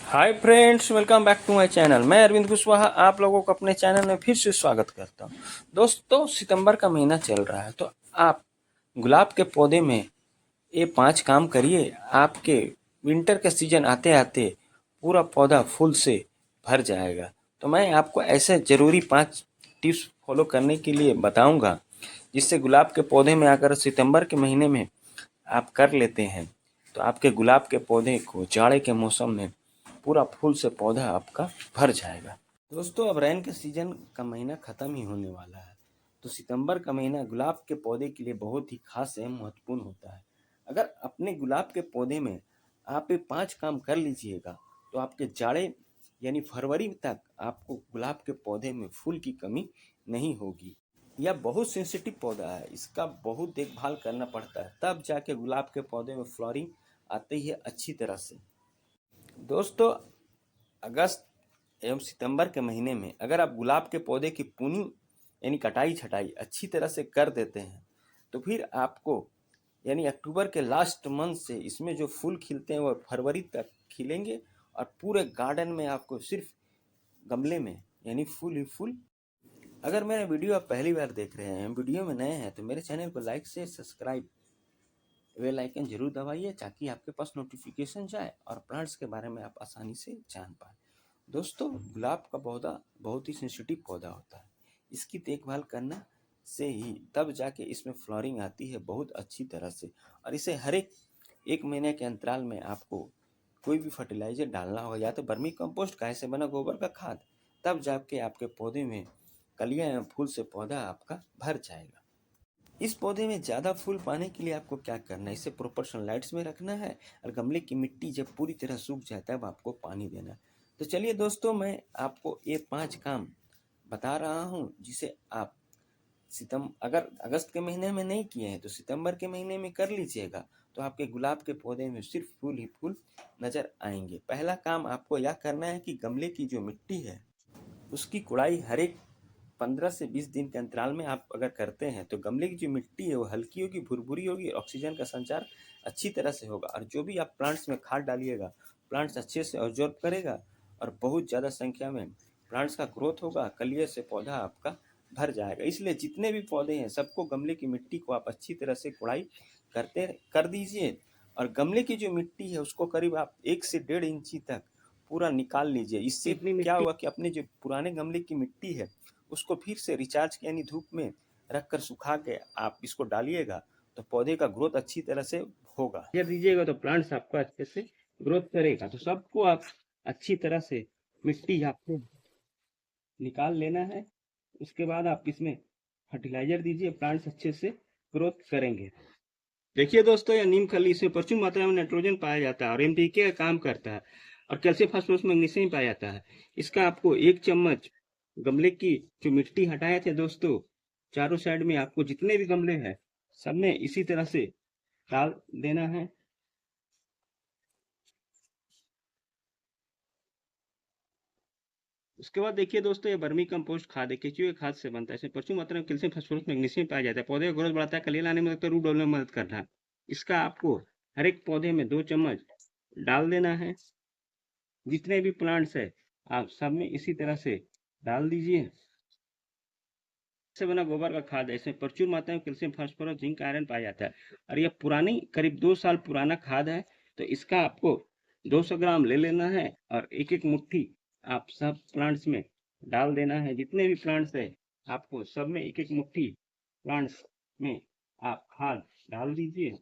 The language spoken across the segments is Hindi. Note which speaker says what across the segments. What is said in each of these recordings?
Speaker 1: Hi friends, welcome back to my channel. मैं अरविंद कुशवाहा आप लोगों को अपने चैनल में फिर से स्वागत करता हूं। दोस्तों, सितंबर का महीना चल रहा है तो आप गुलाब के पौधे में ये 5 काम करिए। आपके विंटर का सीजन आते आते पूरा पौधा फूल से भर जाएगा। तो मैं आपको ऐसे ज़रूरी 5 टिप्स फॉलो करने के लिए बताऊंगा, जिससे गुलाब के पौधे में अगर सितंबर के महीने में आप कर लेते हैं तो आपके गुलाब के पौधे को जाड़े के मौसम में पूरा फूल से पौधा आपका भर जाएगा। दोस्तों, अब रैन के सीजन का महीना ख़त्म ही होने वाला है, तो सितंबर का महीना गुलाब के पौधे के लिए बहुत ही खास एवं महत्वपूर्ण होता है। अगर अपने गुलाब के पौधे में आप ये 5 काम कर लीजिएगा तो आपके जाड़े यानी फरवरी तक आपको गुलाब के पौधे में फूल की कमी नहीं होगी। यह बहुत सेंसिटिव पौधा है, इसका बहुत देखभाल करना पड़ता है, तब जाके गुलाब के पौधे में फ्लावरिंग आती है अच्छी तरह से। दोस्तों, अगस्त एवं सितंबर के महीने में अगर आप गुलाब के पौधे की प्रूनिंग यानी कटाई छटाई अच्छी तरह से कर देते हैं तो फिर आपको यानी अक्टूबर के लास्ट मंथ से इसमें जो फूल खिलते हैं वो फरवरी तक खिलेंगे और पूरे गार्डन में आपको सिर्फ गमले में यानी फूल ही फूल। अगर मेरा वीडियो आप पहली बार देख रहे हैं, वीडियो में नए हैं, तो मेरे चैनल को लाइक से सब्सक्राइब बेल आइकन जरूर दबाइए ताकि आपके पास नोटिफिकेशन जाए और प्लांट्स के बारे में आप आसानी से जान पाएँ। दोस्तों, गुलाब का पौधा बहुत ही सेंसिटिव पौधा होता है। इसकी देखभाल करना से ही तब जाके इसमें फ्लावरिंग आती है बहुत अच्छी तरह से। और इसे हर एक महीने के अंतराल में आपको कोई भी फर्टिलाइजर डालना हो, या तो वर्मी कंपोस्ट का ऐसे बना गोबर का खाद, तब जाके आपके पौधे में कलियां एवं फूल से पौधा आपका भर जाएगा। इस पौधे में ज़्यादा फूल पाने के लिए आपको क्या करना है, इसे प्रॉपर सनलाइट्स में रखना है और गमले की मिट्टी जब पूरी तरह सूख जाए तब आपको पानी देना है। तो चलिए दोस्तों, मैं आपको ये 5 काम बता रहा हूँ, जिसे आप अगर अगस्त के महीने में नहीं किए हैं तो सितंबर के महीने में कर लीजिएगा, तो आपके गुलाब के पौधे में सिर्फ फूल ही फूल नज़र आएंगे। पहला काम आपको यह करना है कि गमले की जो मिट्टी है उसकी कुड़ाई हर एक 15 से 20 दिन के अंतराल में आप अगर करते हैं तो गमले की जो मिट्टी है वो हल्की होगी, भुरभुरी होगी, ऑक्सीजन का संचार अच्छी तरह से होगा और जो भी आप प्लांट्स में खाद डालिएगा प्लांट्स अच्छे से ऑब्जॉर्व करेगा और बहुत ज़्यादा संख्या में प्लांट्स का ग्रोथ होगा, कलिये से पौधा आपका भर जाएगा। इसलिए जितने भी पौधे हैं सबको गमले की मिट्टी को आप अच्छी तरह से कुड़ाई कर दीजिए और गमले की जो मिट्टी है उसको करीब आप 1 से 1.5 इंची तक पूरा निकाल लीजिए। इससे क्या होगा कि अपने जो पुराने गमले की मिट्टी है उसको फिर से रिचार्ज यानी धूप में रख कर सुखा के आप इसको डालिएगा तो पौधे का ग्रोथ अच्छी तरह से होगा। यह दीजिएगा तो प्लांट्स आपका अच्छे से ग्रोथ करेगा। तो सबको आप अच्छी तरह से मिट्टी आपको निकाल लेना है। उसके बाद आप इसमें फर्टिलाइजर दीजिए, प्लांट्स अच्छे से ग्रोथ करेंगे। देखिए दोस्तों, यह नीम खली, इसमें प्रचुर मात्रा में नाइट्रोजन पाया जाता है और एनपीके का काम करता है और कैल्शियम फास्फोरस मैग्नीशियम पाया जाता है। इसका आपको 1 चम्मच गमले की जो मिट्टी हटाए थे दोस्तों, चारों साइड में आपको जितने भी गमले हैं सब में इसी तरह से डाल देना है। उसके बाद देखिए दोस्तों, ये वर्मी कंपोस्ट खाद है, केचुए खाद से बनता है। इसमें प्रचुर मात्रा में कैल्शियम फास्फोरस मैग्नीशियम पाया जाता है, पौधे का ग्रोथ बढ़ाता है, कलियां लाने में मदद करता है, रूट डेवलपमेंट में मदद करता है। इसका आपको हर एक पौधे में 2 चम्मच डाल देना है। जितने भी प्लांट्स है आप सब में इसी तरह से डाल दीजिए। से बना गोबर का खाद है, इसमें प्रचुर मात्रा में कैल्शियम फास्फोरस जिंक आयरन पाया जाता है और यह पुरानी करीब 2 साल पुराना खाद है। तो इसका आपको 200 ग्राम ले लेना है और एक एक मुट्ठी आप सब प्लांट्स में डाल देना है। जितने भी प्लांट्स है आपको सब में एक एक मुट्ठी प्लांट्स में आप खाद डाल दीजिए।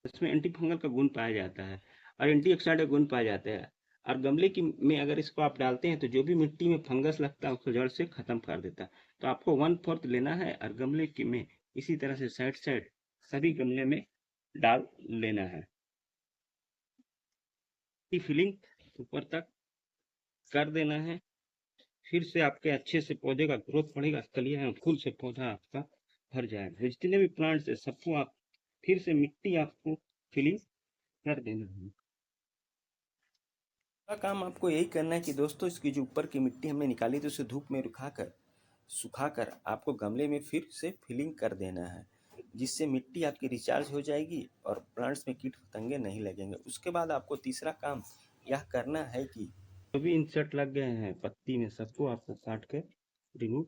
Speaker 1: इसमें एंटी फंगल का गुण पाया जाता है और एंटीऑक्सीडेंट का गुण पाया जाता है और गमले की में अगर इसको आप डालते हैं तो जो भी मिट्टी में फंगस लगता है उसको जड़ से खत्म कर देता है। तो आपको 1/4 लेना है और गमले की में इसी तरह से साइड साइड सभी गमले में डाल लेना है। फिलिंग ऊपर तक कर देना है। फिर से आपके अच्छे से पौधे का ग्रोथ बढ़ेगा, कलियां एवं फूल से पौधा आपका भर जाएगा। जितने भी प्लांट्स है सबको आप फिर से मिट्टी आपको फिलिंग कर देना है। का काम आपको यही करना है कि दोस्तों, इसकी जो ऊपर की मिट्टी हमने निकाली थी उसे धूप में रुखाकर सुखाकर आपको गमले में फिर से फिलिंग कर देना है। जिससे मिट्टी आपकी रिचार्ज हो जाएगी और प्लांट्स में कीट पतंगे नहीं लगेंगे। उसके बाद आपको तीसरा काम यह करना है कि जो भी इंसेक्ट लग गए हैं पत्ती में, सबको आपको काट के रिमूव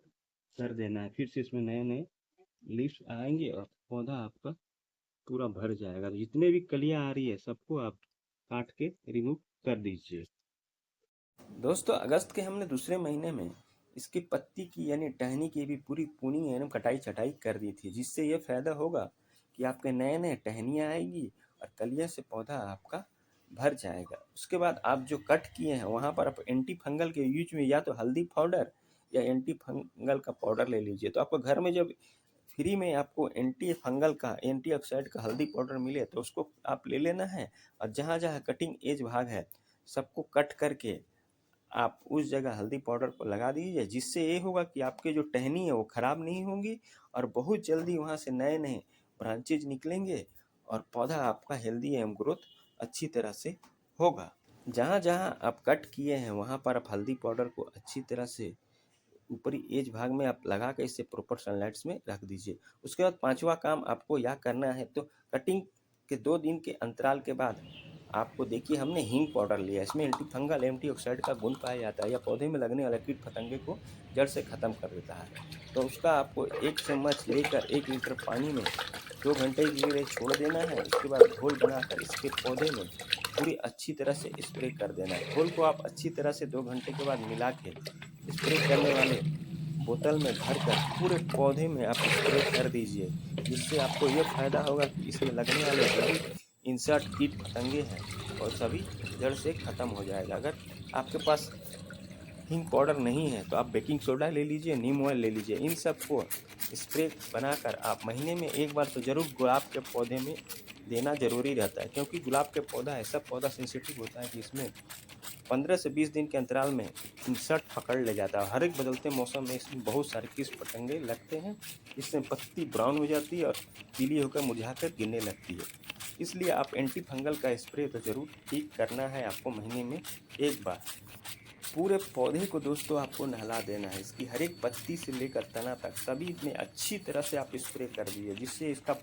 Speaker 1: कर देना है। फिर से इसमें नए नए लीव्स आएंगे और पौधा आपका पूरा भर जाएगा। तो जितने भी कलियां आ रही है सबको आप काट के रिमूव कर दीजिए। दोस्तों, अगस्त के हमने दूसरे महीने में इसकी पत्ती की यानी टहनी की भी पूरी पूनी यानी कटाई छटाई कर दी थी, जिससे ये फायदा होगा कि आपके नए नए टहनियाँ आएगी और कलियां से पौधा आपका भर जाएगा। उसके बाद आप जो कट किए हैं वहाँ पर आप एंटी फंगल के यूज में या तो हल्दी पाउडर या एंटी फंगल का पाउडर ले लीजिए। तो आपको घर में जब फ्री में आपको एंटी फंगल का एंटीऑक्सीडेंट का हल्दी पाउडर मिले तो उसको आप ले लेना है, और जहाँ जहाँ कटिंग एज भाग है सबको कट करके आप उस जगह हल्दी पाउडर को लगा दीजिए, जिससे ये होगा कि आपके जो टहनी है वो ख़राब नहीं होंगी और बहुत जल्दी वहाँ से नए नए ब्रांचेज निकलेंगे और पौधा आपका हेल्दी एवं ग्रोथ अच्छी तरह से होगा। जहाँ जहाँ आप कट किए हैं वहाँ पर आप हल्दी पाउडर को अच्छी तरह से ऊपरी एज भाग में आप लगा के इसे प्रॉपर सनलाइट्स में रख दीजिए। उसके बाद पांचवा काम आपको यह करना है, तो कटिंग के 2 दिन के अंतराल के बाद आपको देखिए हमने हींग पाउडर लिया, इसमें एंटी फंगल एंटीऑक्सीडेंट का गुण पाया जाता है। यह पौधे में लगने वाले कीट पतंगे को जड़ से ख़त्म कर देता है। तो उसका आपको 1 चम्मच लेकर 1 लीटर पानी में 2 घंटे के लिए छोड़ देना है। उसके बाद घोल बनाकर इसके पौधे में पूरी अच्छी तरह से स्प्रे कर देना है। घोल को आप अच्छी तरह से 2 घंटे के बाद मिला के स्प्रे करने वाले बोतल में भरकर पूरे पौधे में आप स्प्रे कर दीजिए, जिससे आपको ये फायदा होगा कि इसमें लगने वाले जो भी इंसेक्ट कीट पतंगे हैं और सभी जड़ से ख़त्म हो जाएगा। अगर आपके पास हींग पाउडर नहीं है तो आप बेकिंग सोडा ले लीजिए, नीम ऑयल ले लीजिए। इन सब को स्प्रे बनाकर आप महीने में एक बार तो ज़रूर गुलाब के पौधे में देना ज़रूरी रहता है, क्योंकि गुलाब के पौधा ऐसा पौधा सेंसिटिव होता है कि इसमें 15 से 20 दिन के अंतराल में इंसेक्ट पकड़ ले जाता है। हर एक बदलते मौसम में इसमें बहुत सारे कीट पतंगे लगते हैं, इससे पत्ती ब्राउन हो जाती है और पीली होकर मुरझाकर गिरने लगती है। इसलिए आप एंटी फंगल का स्प्रे तो ज़रूर ठीक करना है आपको महीने में एक बार। पूरे पौधे को दोस्तों आपको नहला देना है, इसकी हर एक पत्ती से लेकर तना तक सभी में अच्छी तरह से आप स्प्रे कर दीजिए, जिससे इसका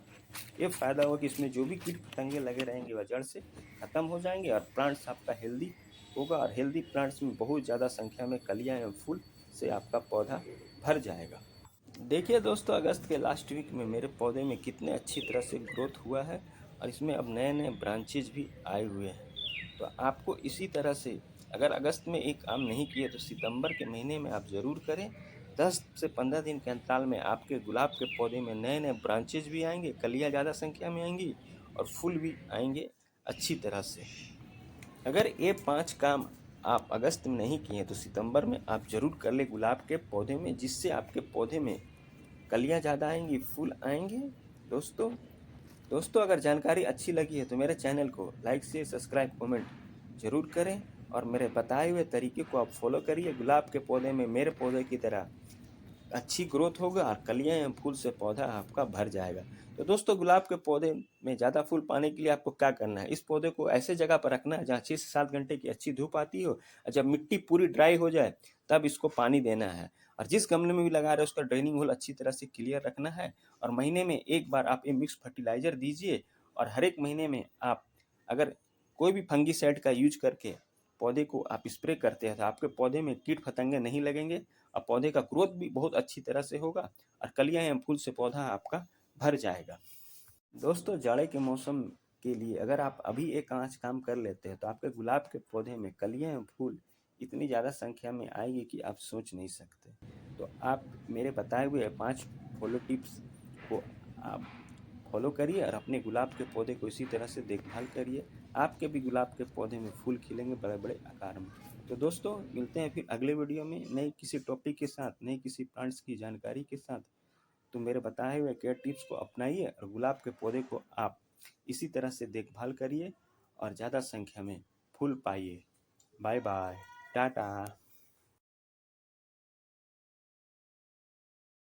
Speaker 1: ये फायदा होगा कि इसमें जो भी कीट पतंगे लगे रहेंगे वह जड़ से ख़त्म हो जाएंगे और प्लांट्स आपका हेल्दी होगा। और हेल्दी प्लांट्स में बहुत ज़्यादा संख्या में कलियाँ एवं फूल से आपका पौधा भर जाएगा। देखिए दोस्तों, अगस्त के लास्ट वीक में मेरे पौधे में कितने अच्छी तरह से ग्रोथ हुआ है और इसमें अब नए नए ब्रांचेज भी आए हुए हैं। तो आपको इसी तरह से अगर अगस्त में एक काम नहीं किए तो सितंबर के महीने में आप ज़रूर करें। 10 से 15 दिन के अंतराल में आपके गुलाब के पौधे में नए नए ब्रांचेज भी आएंगे, कलियाँ ज़्यादा संख्या में आएंगी और फूल भी आएंगे अच्छी तरह से। अगर ये 5 काम आप अगस्त में नहीं किए तो सितंबर में आप ज़रूर कर ले गुलाब के पौधे में, जिससे आपके पौधे में कलियाँ ज़्यादा आएंगी, फूल आएंगे। दोस्तों दोस्तों अगर जानकारी अच्छी लगी है तो मेरे चैनल को लाइक से सब्सक्राइब कमेंट ज़रूर करें और मेरे बताए हुए तरीके को आप फॉलो करिए। गुलाब के पौधे में मेरे पौधे की तरह अच्छी ग्रोथ होगा और कलियाँ एवं फूल से पौधा आपका भर जाएगा। तो दोस्तों, गुलाब के पौधे में ज़्यादा फूल पाने के लिए आपको क्या करना है, इस पौधे को ऐसे जगह पर रखना है जहाँ 6 से 7 घंटे की अच्छी धूप आती हो, और जब मिट्टी पूरी ड्राई हो जाए तब इसको पानी देना है। और जिस गमले में भी लगा रहे हैं उसका ड्रेनिंग होल अच्छी तरह से क्लियर रखना है और महीने में एक बार आप ये मिक्स फर्टिलाइज़र दीजिए। और हर एक महीने में आप अगर कोई भी फंगीसाइड का यूज करके पौधे को आप स्प्रे करते हैं तो आपके पौधे में कीट पतंगे नहीं लगेंगे और पौधे का ग्रोथ भी बहुत अच्छी तरह से होगा और कलियाँ एवं फूल से पौधा आपका भर जाएगा। दोस्तों, जाड़े के मौसम के लिए अगर आप अभी एक आंच काम कर लेते हैं तो आपके गुलाब के पौधे में कलियाँ एवं फूल इतनी ज़्यादा संख्या में आएगी कि आप सोच नहीं सकते। तो आप मेरे बताए हुए 5 फॉलो टिप्स को आप फॉलो करिए और अपने गुलाब के पौधे को इसी तरह से देखभाल करिए। आपके भी गुलाब के पौधे में फूल खिलेंगे बड़े बड़े आकार में। तो दोस्तों, मिलते हैं फिर अगले वीडियो में नई किसी टॉपिक के साथ, नई किसी प्लांट्स की जानकारी के साथ। तो मेरे बताए हुए केयर टिप्स को अपनाइए और गुलाब के पौधे को आप इसी तरह से देखभाल करिए और ज़्यादा संख्या में फूल पाइए। Bye bye, Tata.